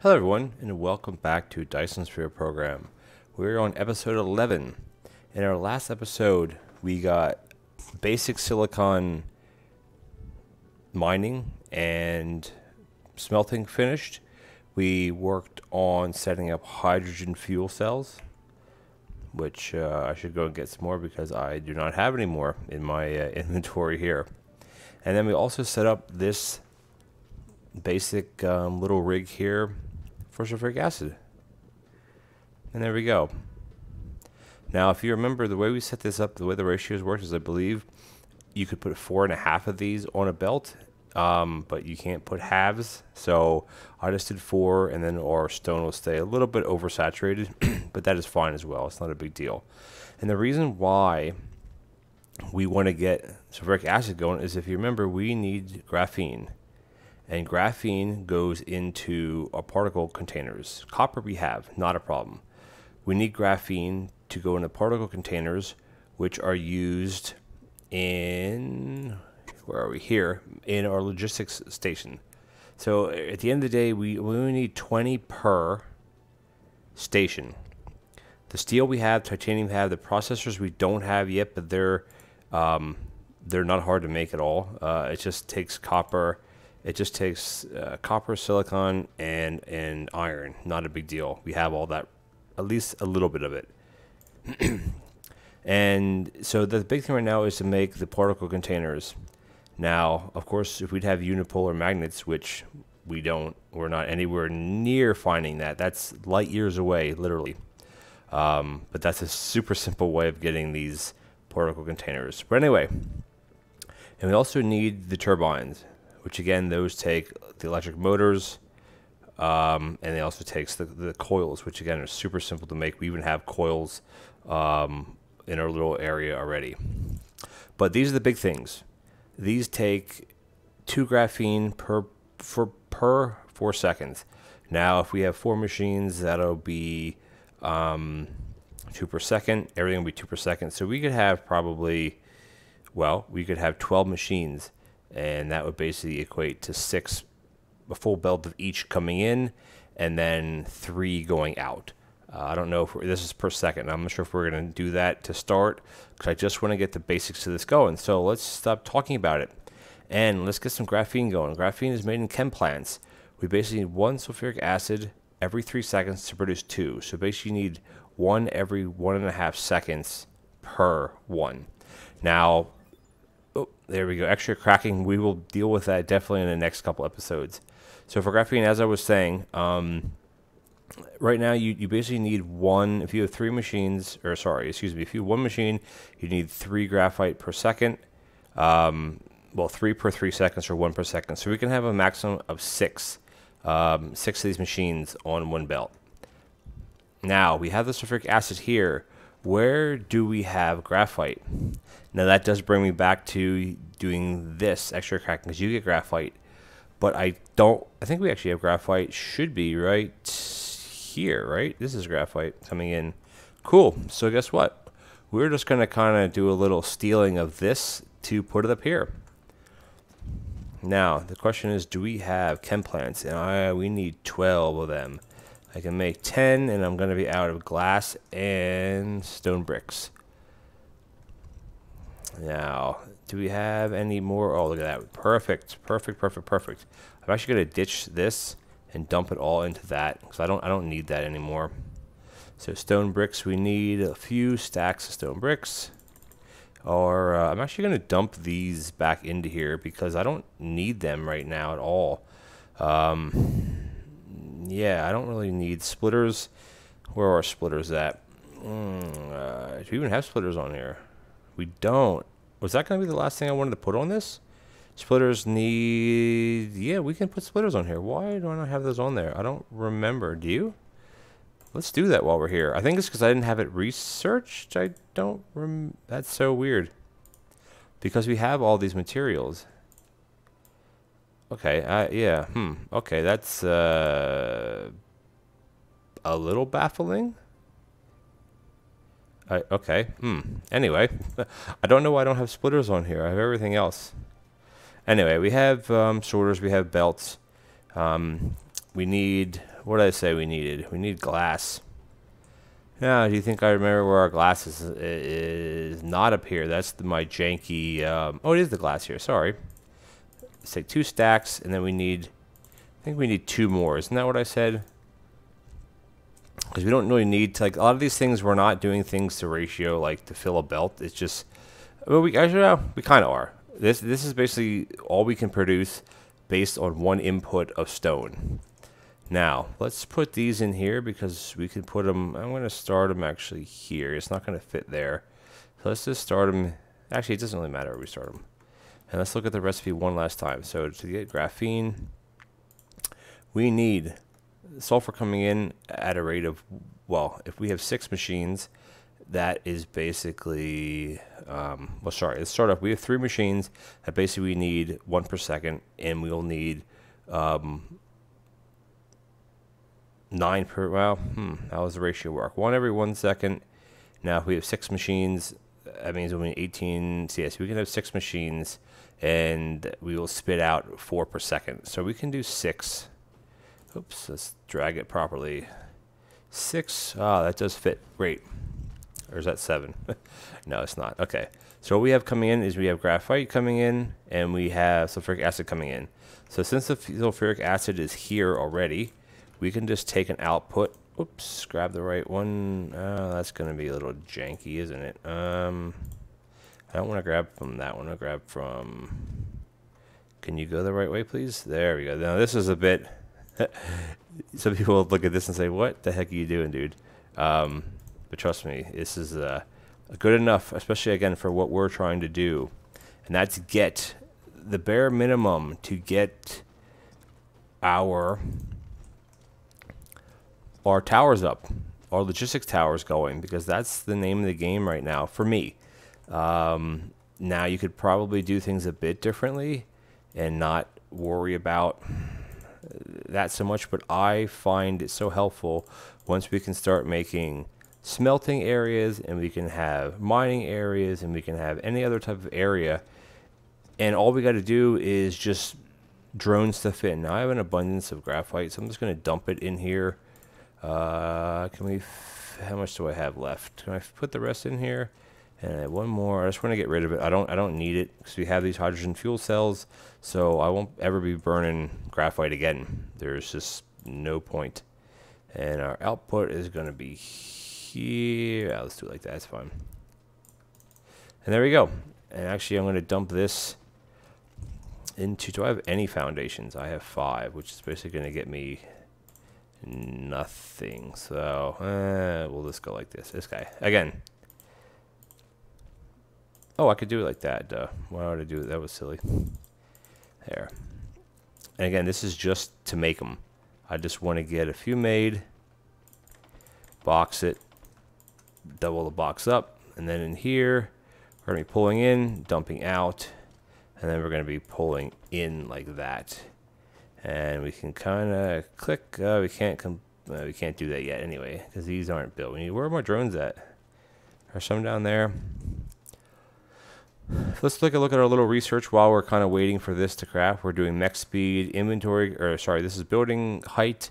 Hello everyone, and welcome back to Dyson Sphere Program. We're on episode 11. In our last episode, we got basic silicon mining and smelting finished. We worked on setting up hydrogen fuel cells, which I should go and get some more because I do not have any more in my inventory here. And then we also set up this basic little rig here for sulfuric acid. And there we go. Now, if you remember, the way we set this up, the way the ratios work is I believe you could put 4.5 of these on a belt, but you can't put halves. So I just did 4, and then our stone will stay a little bit oversaturated, but that is fine as well. It's not a big deal. And the reason why we want to get sulfuric acid going is, if you remember, we need graphene. And graphene goes into our particle containers. Copper we have, not a problem. We need graphene to go into particle containers, which are used in, where are we here, in our logistics station. So at the end of the day, we only need 20 per station. The steel we have, titanium we have, the processors we don't have yet, but they're not hard to make at all. It just takes copper. It just takes copper, silicon, and iron. Not a big deal. We have all that, at least a little bit of it. And so the big thing right now is to make the particle containers. Now, of course, if we'd have unipolar magnets, which we don't, we're not anywhere near finding that. That's light years away, literally. But that's a super simple way of getting these particle containers. But anyway, and we also need the turbines, which again, those take the electric motors, and they also takes the coils, which again are super simple to make. We even have coils in our little area already. But these are the big things. These take 2 graphene per 4 seconds. Now, if we have 4 machines, that'll be 2 per second. Everything will be 2 per second. So we could have probably, well, we could have 12 machines. And that would basically equate to 6, a full belt of each coming in, and then 3 going out. I don't know if this is per second. I'm not sure if we're going to do that to start, because I just want to get the basics to this going. So let's stop talking about it, and let's get some graphene going. Graphene is made in chem plants. We basically need 1 sulfuric acid every 3 seconds to produce 2. So basically you need 1 every 1.5 seconds per 1. Now, oh, there we go. Extra cracking. We will deal with that definitely in the next couple episodes. So for graphene, as I was saying, right now you basically need 1. If you have 3 machines, or sorry, excuse me, if you have 1 machine, you need 3 graphite per second. Well, 3 per 3 seconds or 1 per second. So we can have a maximum of 6. 6 of these machines on 1 belt. Now we have the sulfuric acid here. Where do we have graphite? Now that does bring me back to doing this extra cracking, because you get graphite, but I think we actually have graphite, should be right here, right? This is graphite coming in. Cool. So guess what? We're just going to kind of do a little stealing of this to put it up here. Now the question is, do we have chem plants? And we need 12 of them. I can make 10, and I'm going to be out of glass and stone bricks. Now, do we have any more? Oh, look at that. Perfect. Perfect, perfect, perfect. I'm actually going to ditch this and dump it all into that, because I don't need that anymore. So stone bricks, we need a few stacks of stone bricks. Or I'm actually going to dump these back into here, because I don't need them right now at all. Yeah, I don't really need splitters. Where are our splitters at? Do we even have splitters on here? We don't. Was that going to be the last thing I wanted to put on this? Splitters need... Yeah, we can put splitters on here. Why do I not have those on there? I don't remember. Do you? Let's do that while we're here. I think it's because I didn't have it researched. I don't That's so weird. Because we have all these materials. Okay, yeah, okay, that's a little baffling. Okay, anyway, I don't know why I don't have splitters on here. I have everything else. Anyway, we have sorters, we have belts. We need, what did I say we needed? We need glass. Now, do you think I remember where our glass is not up here? That's my janky, oh, it is the glass here, sorry. Let's take 2 stacks, and then we need, I think we need 2 more. Isn't that what I said? Because we don't really need to, like, a lot of these things, we're not doing things to ratio, like, to fill a belt. It's just, well, we kind of are. This is basically all we can produce based on 1 input of stone. Now, let's put these in here because we can put them, I'm going to start them actually here. It's not going to fit there. So let's just start them, actually it doesn't really matter where we start them. And let's look at the recipe one last time. So to get graphene, we need sulfur coming in at a rate of, well, if we have 6 machines, that is basically, well, sorry, let's start off. We have 3 machines that basically we need 1 per second, and we'll need 9 per, well, how does the ratio work? 1 every 1 second. Now, if we have 6 machines, that means we'll need 18, so yes, we can have 6 machines, and we will spit out 4 per second. So we can do 6. Oops, let's drag it properly. 6, that does fit, great. Or is that 7? No, it's not. Okay. So what we have coming in is we have graphite coming in, and we have sulfuric acid coming in. So since the sulfuric acid is here already, we can just take an output. Oops, grab the right one. That's going to be a little janky, isn't it? I don't want to grab from that one. I'll grab from... Can you go the right way, please? There we go. Now, this is a bit... Some people will look at this and say, what the heck are you doing, dude? But trust me, this is good enough, especially, again, for what we're trying to do. And that's get the bare minimum to get our towers up, our logistics towers going, because that's the name of the game right now for me. Now, you could probably do things a bit differently and not worry about that so much, but I find it so helpful once we can start making smelting areas, and we can have mining areas, and we can have any other type of area, and all we got to do is just drone stuff in. Now I have an abundance of graphite, so I'm just going to dump it in here. How much do I have left? Can I put the rest in here? And I have 1 more. I just want to get rid of it. I don't need it because we have these hydrogen fuel cells, so I won't ever be burning graphite again. There's just no point. And our output is going to be here. Let's do it like that. That's fine. And there we go. And actually, I'm going to dump this into... Do I have any foundations? I have 5, which is basically going to get me nothing. So we'll just go like this. This guy again. Oh, I could do it like that. Duh. Why would I do it? That was silly. There. And again, this is just to make them. I just want to get a few made, box it, double the box up, and then in here, we're going to be pulling in, dumping out, and then we're going to be pulling in like that. And we can kind of click. We can't do that yet anyway, because these aren't built. Where are my drones at? Are some down there? Let's take a look at our little research while we're kind of waiting for this to craft. We're doing mech speed, inventory, or sorry, this is building height.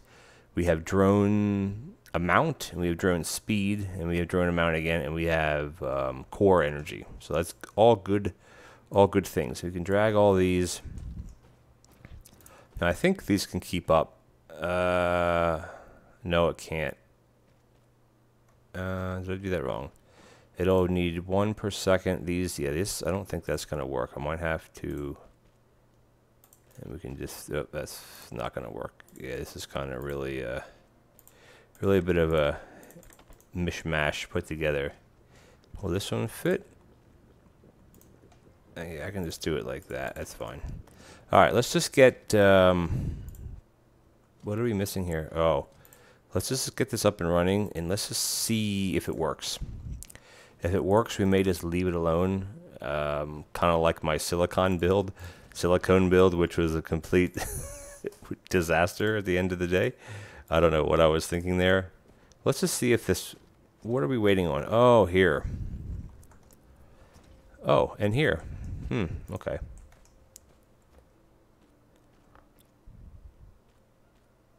We have drone amount, and we have drone speed, and we have drone amount again, and we have core energy. So that's all good things. So we can drag all these. Now I think these can keep up. No, it can't. Did I do that wrong? It'll need 1 per second. These, yeah, this, I don't think that's going to work. I might have to, and we can just, oh, that's not going to work. Yeah, this is kind of really a bit of a mishmash put together. Will this one fit? Yeah, I can just do it like that. That's fine. All right, let's just get, what are we missing here? Oh, let's just get this up and running, and let's just see if it works. If it works, we may just leave it alone, kind of like my silicone build, which was a complete disaster at the end of the day. I don't know what I was thinking there. Let's just see if this, what are we waiting on? Oh, here. Oh, and here. Okay.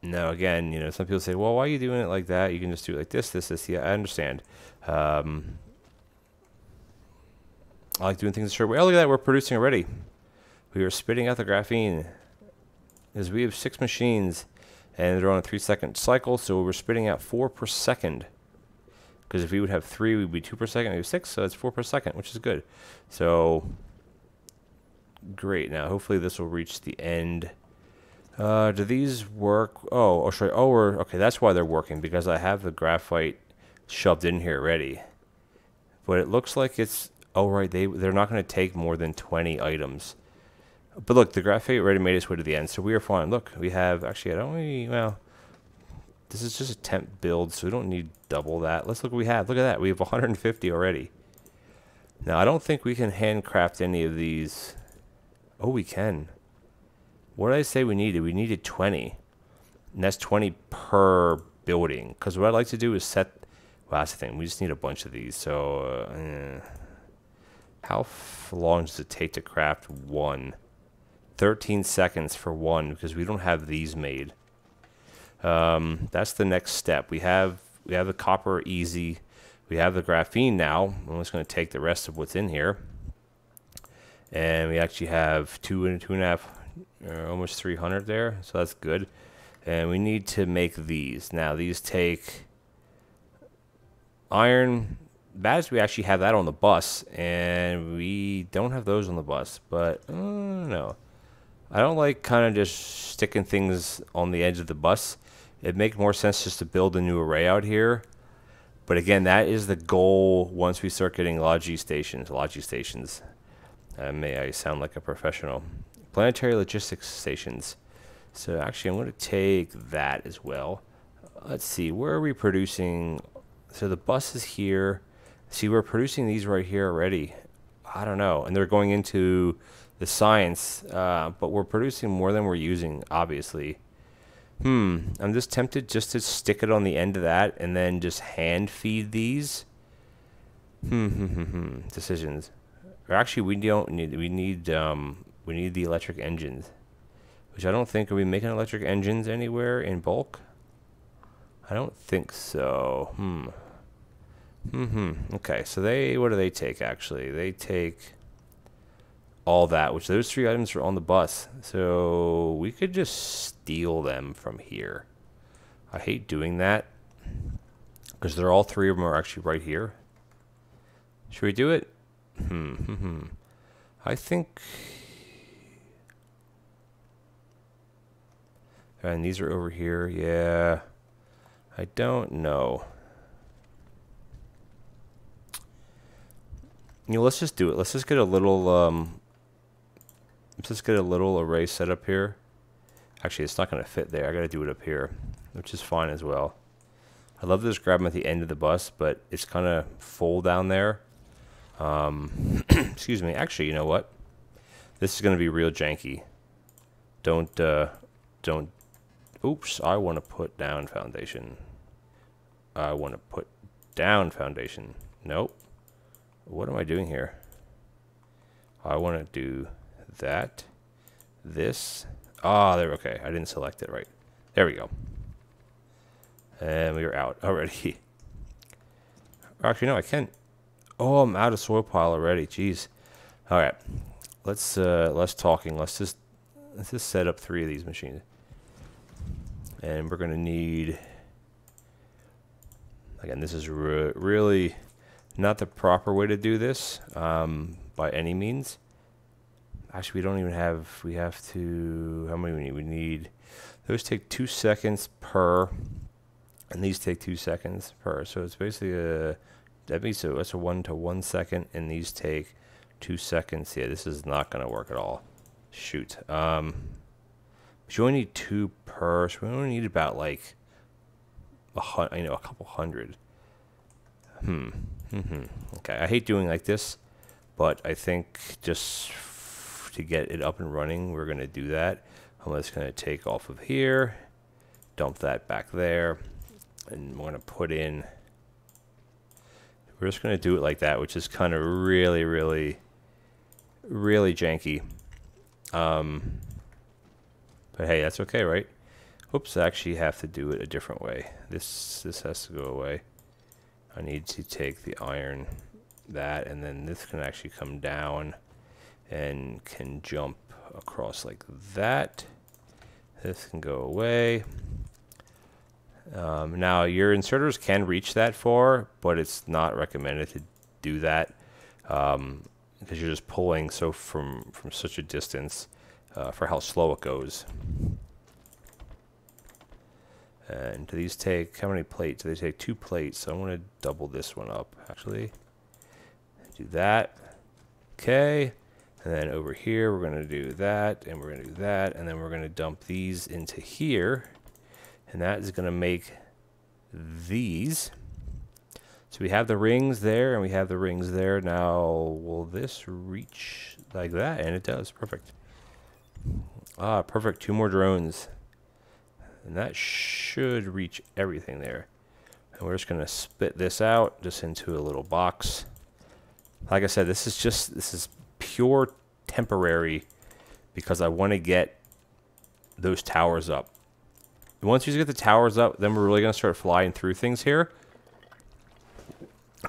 Now, again, you know, some people say, well, why are you doing it like that? You can just do it like this, this, this. Yeah, I understand. I like doing things a certain way. Oh, look at that. We're producing already. We are spitting out the graphene. Because we have 6 machines, and they're on a 3-second cycle, so we're spitting out 4 per second. Because if we would have 3, we'd be 2 per second. We have 6, so it's 4 per second, which is good. So, great. Now, hopefully this will reach the end. Do these work? Oh, sorry. Oh, okay. That's why they're working, because I have the graphite shoved in here already. But it looks like it's... Oh, right. They're not going to take more than 20 items. But look, the graphite already made its way to the end, so we are fine. Look, we have... Actually, I don't really... Well, this is just a temp build, so we don't need double that. Let's look what we have. Look at that. We have 150 already. Now, I don't think we can handcraft any of these. Oh, we can. What did I say we needed? We needed 20. And that's 20 per building. Because what I'd like to do is set... Well, that's the thing. We just need a bunch of these. So, how long does it take to craft one? 13 seconds for one, because we don't have these made. That's the next step. We have the copper easy. We have the graphene now. I'm just going to take the rest of what's in here. And we actually have 2.5, almost 300 there. So that's good. And we need to make these. Now, these take iron. Bad as we actually have that on the bus. And we don't have those on the bus. But, no. I don't like kind of just sticking things on the edge of the bus. It'd make more sense just to build a new array out here. But again, that is the goal once we start getting Logi stations. May I sound like a professional. Planetary logistics stations. So actually, I'm going to take that as well. Let's see, where are we producing? So the bus is here. See, we're producing these right here already. I don't know. And they're going into the science, but we're producing more than we're using, obviously. I'm just tempted just to stick it on the end of that and then just hand feed these. Decisions. Or actually, we need the electric engines, which I don't think, are we making electric engines anywhere in bulk? I don't think so. Okay, so what do they take, actually? They take all that, which those 3 items are on the bus. So we could just steal them from here. I hate doing that, because they're all 3 of them are actually right here. Should we do it? I think... And these are over here. Yeah. I don't know. You know, let's just do it. Let's just get a little, let's just get a little array set up here. Actually, it's not going to fit there. I got to do it up here, which is fine as well. I love this grab them at the end of the bus, but it's kind of full down there. Excuse me. Actually, you know what? This is going to be real janky. Don't, oops, I want to put down foundation. I want to put down foundation. Nope. What am I doing here? I want to do that. This. Ah, there. Okay, I didn't select it right. There we go. And we are out already. Actually, no, I can't. Oh, I'm out of soil pile already. Jeez. All right. Less talking. Let's just set up 3 of these machines. And we're gonna need. Again, this is really not the proper way to do this by any means. Actually, we don't even have. We have to. How many we need? We need. Those take 2 seconds per, and these take 2 seconds per. So it's basically a. That means so that's a 1 to 1 second, and these take 2 seconds. Yeah, this is not going to work at all. Shoot. But you only need 2 per. So we only need about like a couple hundred. Okay, I hate doing like this, but I think just to get it up and running, we're going to do that. I'm just going to take off of here, dump that back there, and we're going to put in. We're just going to do it like that, which is kind of really janky. But hey, that's okay, right? Oops, I actually have to do it a different way. This has to go away. I need to take the iron, that, and then this can actually come down and can jump across like that. This can go away. Now your inserters can reach that far, but it's not recommended to do that because you're just pulling so from such a distance for how slow it goes. And do these take, how many plates? They take 2 plates, so I want to double this one up actually. Do that. Okay. And then over here we're going to do that, and we're going to do that, and then we're going to dump these into here. And that is going to make these. So we have the rings there, and we have the rings there. Now, will this reach like that? And it does. Perfect. Ah, perfect. 2 more drones. And that should reach everything there. And we're just going to spit this out just into a little box. Like I said, this is pure temporary because I want to get those towers up. Once you get the towers up, then we're really going to start flying through things here.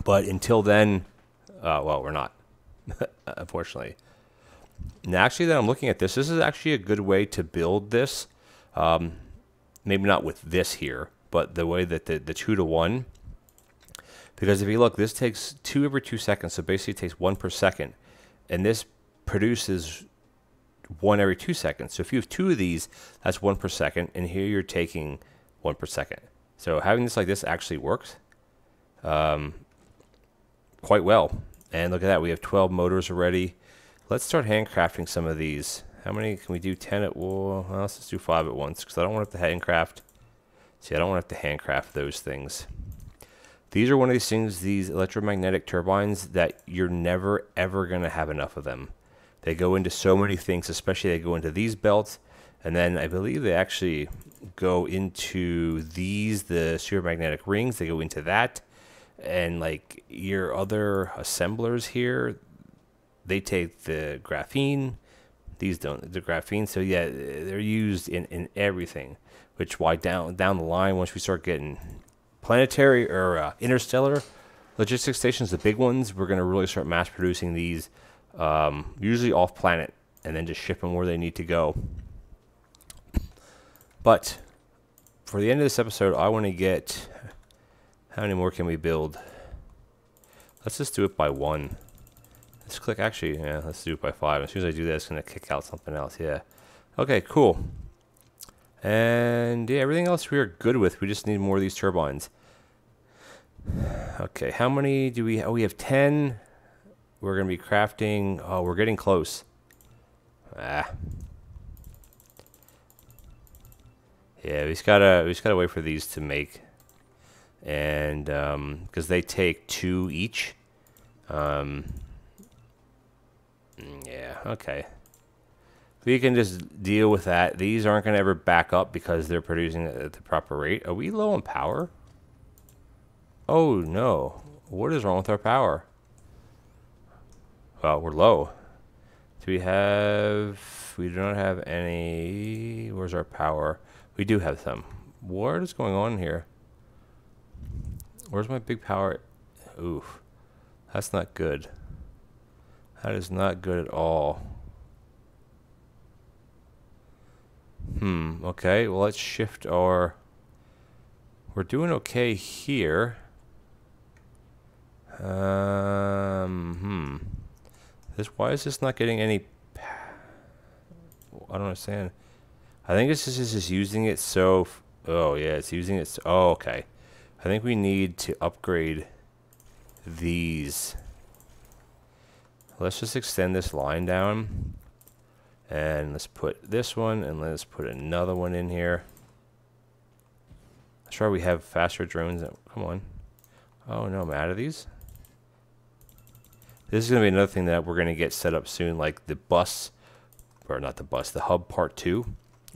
But until then, well, we're not, unfortunately. Now, actually, that I'm looking at this is actually a good way to build this. Maybe not with this here, but the way that the 2-to-1. Because if you look, this takes 2 every 2 seconds, so basically it takes 1 per second. And this produces 1 every 2 seconds. So if you have 2 of these, that's 1 per second, and here you're taking 1 per second. So having this like this actually works quite well. And look at that, we have 12 motors already. Let's start handcrafting some of these. How many can we do? 10 at well, let's just do 5 at once because I don't want to have to handcraft. See, I don't want to have to handcraft those things. These are one of these things, these electromagnetic turbines, that you're never ever going to have enough of them. They go into so many things, especially they go into these belts, and then I believe they actually go into these, the sphere magnetic rings. They go into that, and like your other assemblers here, they take the graphene. These don't, the graphene. So yeah, they're used in everything. Which why down the line, once we start getting planetary or interstellar logistics stations, the big ones, we're going to really start mass producing these, usually off planet, and then just ship them where they need to go. But for the end of this episode, I want to get, how many more can we build? Let's just do it by 1. Let's click, actually, yeah, let's do it by 5. As soon as I do that, it's going to kick out something else. Yeah. Okay, cool. And yeah, everything else we are good with. We just need more of these turbines. Okay, how many do we? Oh, we have 10. We're going to be crafting. Oh, we're getting close. Ah. Yeah, we just gotta wait for these to make. And because they take 2 each. Yeah, okay. We can just deal with that. These aren't going to ever back up because they're producing at the proper rate. Are we low on power? Oh, no. What is wrong with our power? Well, we're low. Do we have... We do not have any... Where's our power? We do have some. What is going on here? Where's my big power? Oof. That's not good. That is not good at all. Okay, well, let's shift our... We're doing okay here. Why is this not getting any... I don't understand. I think it's just using it so... Oh, yeah, it's using it so... Oh, okay. I think we need to upgrade these. Let's just extend this line down. And let's put this one, and let's put another one in here. Let's try we have faster drones. Come on. Oh, no, I'm out of these. This is going to be another thing that we're going to get set up soon, like the bus, or not the bus, the hub part 2,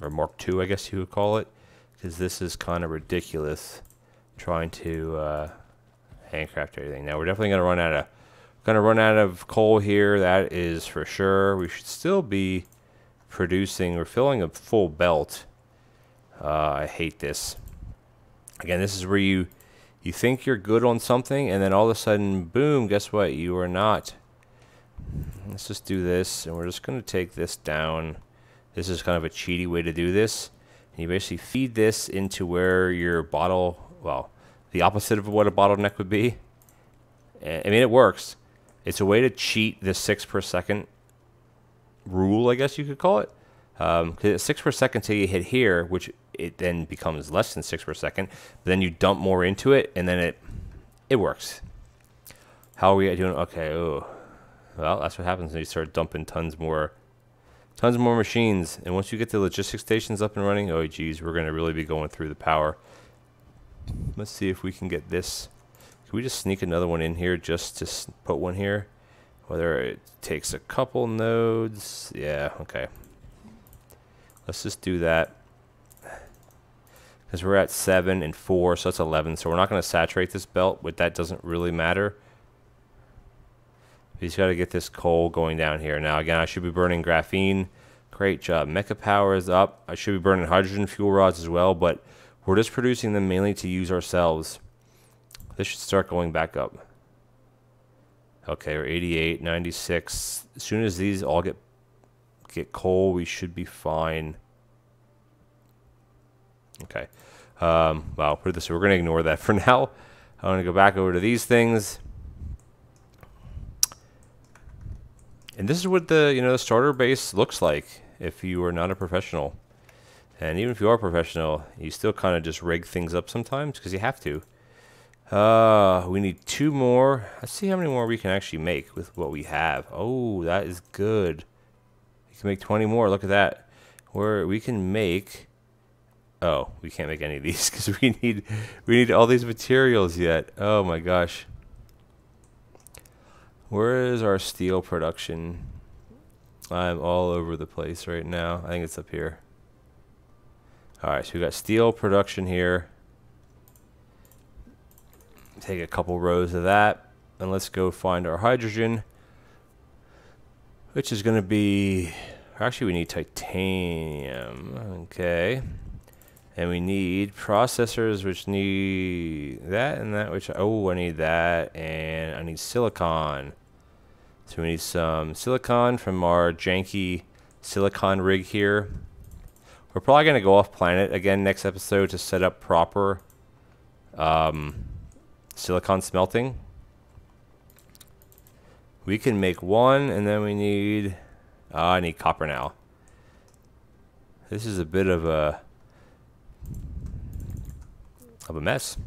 or Mark 2, I guess you would call it, because this is kind of ridiculous trying to handcraft everything. Now, we're definitely going to run out of coal here, that is for sure. We should still be producing, we're filling a full belt. I hate this. Again, this is where you think you're good on something, and then all of a sudden, boom, guess what? You are not. Let's just do this, and we're just going to take this down. This is kind of a cheaty way to do this. And you basically feed this into where your bottle, well, the opposite of what a bottleneck would be. I mean, it works. It's a way to cheat the 6 per second rule, I guess you could call it. Because it's 6 per second till you hit here, which it then becomes less than 6 per second. But then you dump more into it, and then it works. How are we doing? Okay, oh. Well, that's what happens when you start dumping tons more machines. And once you get the logistics stations up and running, oh geez, we're going to really be going through the power. Let's see if we can get this. Can we just sneak another one in here just to put one here? Whether it takes a couple nodes. Yeah, okay. Let's just do that. Because we're at 7 and 4, so that's 11. So we're not going to saturate this belt, but that doesn't really matter. He's got to get this coal going down here. Now, again, I should be burning graphene. Great job. Mecha power is up. I should be burning hydrogen fuel rods as well, but we're just producing them mainly to use ourselves. This should start going back up. Okay, we're 88, 96. As soon as these all get coal, we should be fine. Okay. Well, put it this way. We're going to ignore that for now. I'm going to go back over to these things. And this is what the starter base looks like if you are not a professional. And even if you are a professional, you still kind of just rig things up sometimes because you have to. We need 2 more. Let's see how many more we can actually make with what we have. Oh, that is good. We can make 20 more. Look at that. We can make. Oh, we can't make any of these because we need all these materials yet. Oh my gosh. Where is our steel production? I'm all over the place right now. I think it's up here. Alright, so we got steel production here. Take a couple rows of that. And let's go find our hydrogen. Which is going to be... Actually, we need titanium. Okay. And we need processors, which need that and that, which... Oh, I need that. And I need silicon. So we need some silicon from our janky silicon rig here. We're probably going to go off planet again next episode to set up proper silicon smelting. We can make 1, and then we need... I need copper now. This is a bit of a mess.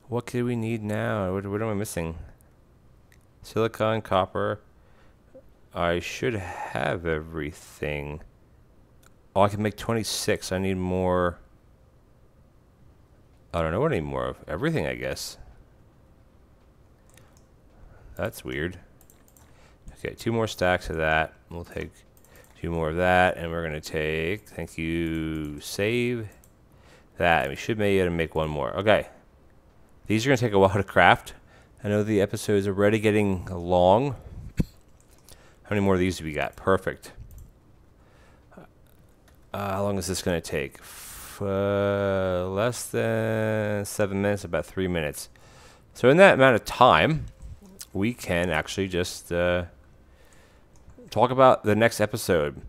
What do we need now? What am I missing? Silicon, copper. I should have everything. Oh, I can make 26. I need more. I don't know what I need more of. Everything, I guess. That's weird. Okay, 2 more stacks of that. We'll take 2 more of that, and we're going to take, thank you, save that. And we should be able to make 1 more. Okay. These are going to take a while to craft. I know the episode's already getting long. How many more of these do we got? Perfect. How long is this going to take? Less than 7 minutes, about 3 minutes. So in that amount of time, we can actually just talk about the next episode.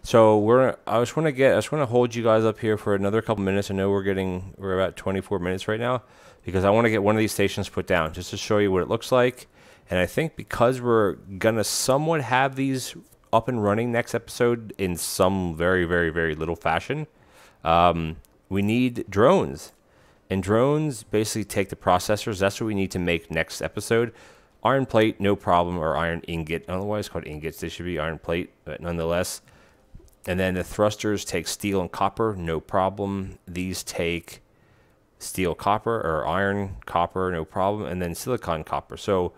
So I just want to hold you guys up here for another couple minutes. I know we're about 24 minutes right now because I want to get one of these stations put down just to show you what it looks like. And I think because we're gonna somewhat have these up and running next episode in some very, very, very little fashion, we need drones. And drones basically take the processors. That's what we need to make next episode. Iron plate, no problem, or iron ingot. I don't know why it's called ingots. They should be iron plate, but nonetheless. And then the thrusters take steel and copper, no problem. These take steel copper or iron copper, no problem. And then silicon copper. So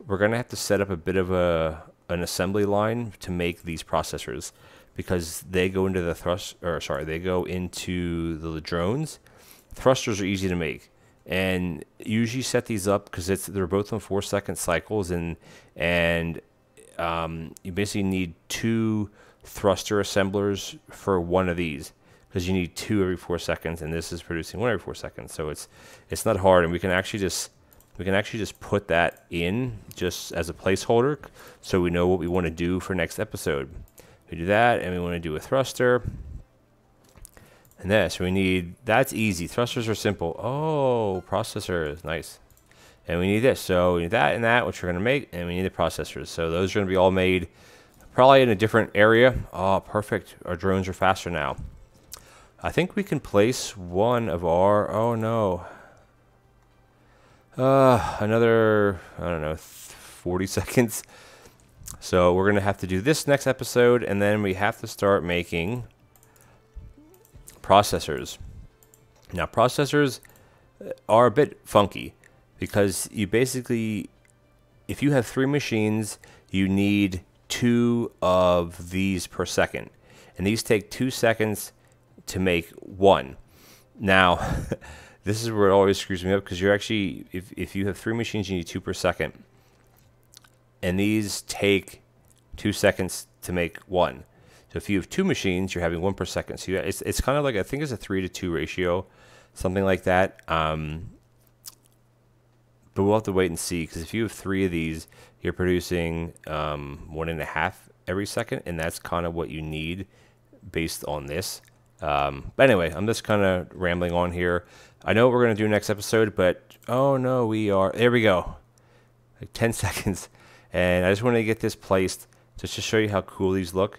we're going to have to set up a bit of an assembly line to make these processors because they go into the they go into the drones. Thrusters are easy to make. And usually set these up because they're both on 4-second cycles, and you basically need 2 thruster assemblers for one of these because you need 2 every 4 seconds, and this is producing 1 every 4 seconds. So it's not hard, and we can actually just put that in just as a placeholder, so we know what we want to do for next episode. We do that, and we want to do a thruster. And this, we need, that's easy. Thrusters are simple. Oh, processors, nice. And we need this, so we need that and that, which we're going to make, and we need the processors. So those are going to be all made probably in a different area. Oh, perfect. Our drones are faster now. I think we can place one of our, oh no. Another, I don't know, 40 seconds. So we're going to have to do this next episode, and then we have to start making processors. Now, processors are a bit funky because you basically, if you have 3 machines, you need 2 of these per second. And these take 2 seconds to make 1. Now, this is where it always screws me up, because you're actually, if you have 3 machines, you need 2 per second. And these take 2 seconds to make 1. So if you have 2 machines, you're having 1 per second. So it's kind of like, I think it's a 3-to-2 ratio, something like that. But we'll have to wait and see, because if you have 3 of these, you're producing 1.5 every second, and that's kind of what you need based on this. But anyway, I'm just kind of rambling on here. I know what we're going to do next episode, but oh no, there we go. Like 10 seconds. And I just want to get this placed just to show you how cool these look.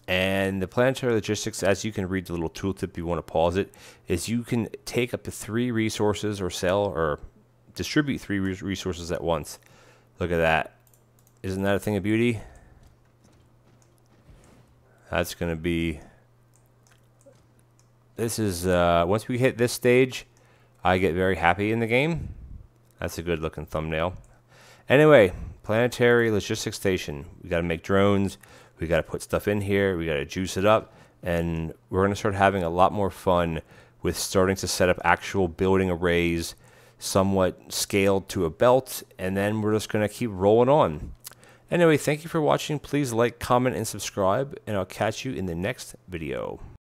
And the planetary logistics, as you can read the little tooltip if you want to pause it, is you can take up to 3 resources or sell or distribute 3 resources at once. Look at that. Isn't that a thing of beauty? That's going to be... This is, once we hit this stage, I get very happy in the game. That's a good looking thumbnail. Anyway, planetary logistics station. We got to make drones. We got to put stuff in here. We got to juice it up. And we're going to start having a lot more fun with starting to set up actual building arrays, somewhat scaled to a belt. And then we're just going to keep rolling on. Anyway, thank you for watching. Please like, comment, and subscribe. And I'll catch you in the next video.